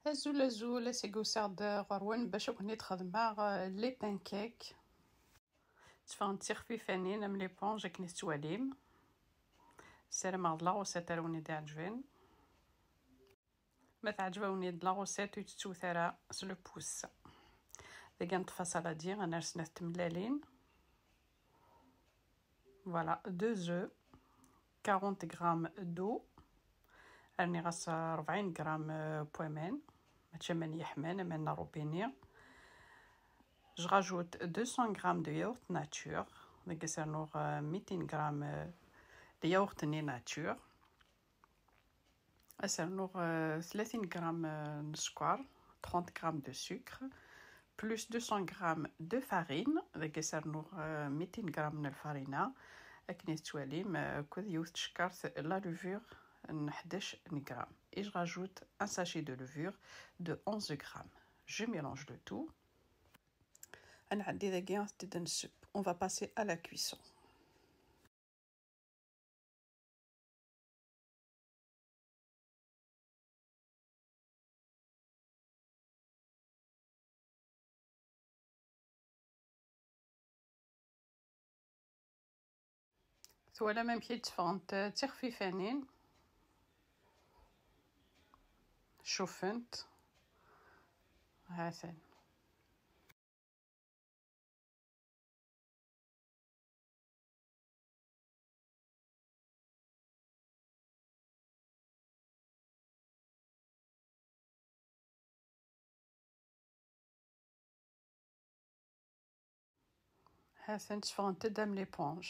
Azul azul, c'est Goussard غروان باش كنت خدمة لي بانكيك تفهم تخفي فنين من لي بونج كنت تواليم سلام الله وستروني دي عجبين ما تعجبوني د لاغوسيت وتتوثرا سلو بوس ديك نطفى سالادي انا رسنا تملالين فوالا 2 œufs 40 غرام دو راني غاس 40 غرام بومين ماشي من يحمان من روبيني Je rajoute 200 g de yaourt nature, donc c'est 200 g de yaourt nature. C'est 30 g de sucre, 30 g de sucre, plus 200 g de farine, donc c'est 200 g de farine. La levure 11 g. Et je rajoute un sachet de levure de 11 g. Je mélange le tout. On va passer à la cuisson. Voilà même qui تفهمت تخفي فنين شوفنت هاثن هاثن تفهمت دام لي بونج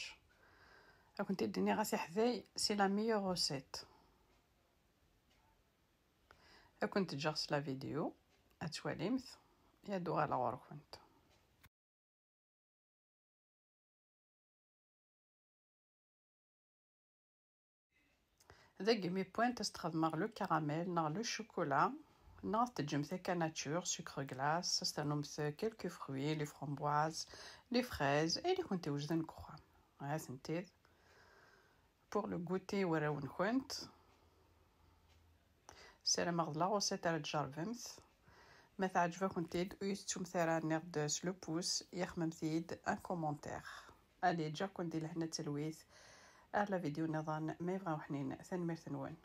كنت تديني غاسي حذاي سي لا ميور روسيت كنت تجرس لا فيديو اتواليمث يا دو على غور كنت ذاك مي بوين تستخدم لو كراميل نا لو شوكولا نا تجمث كناتور سكر غلاس استنمث كلكو فروي لي فرومبواز لي فريز اي اللي كنت وجدن كخوا ها سنتيذ pour le goûter وراون كنت سلام غلا وسيت على تجربمث ما تعجبكم تيد ويستم ثرا نغد سلو بوس يخمم تيد ان كومونتير الي جا كنت لهنا تلويث لا فيديو نظن ما يبغاو حنين ثاني مرثنون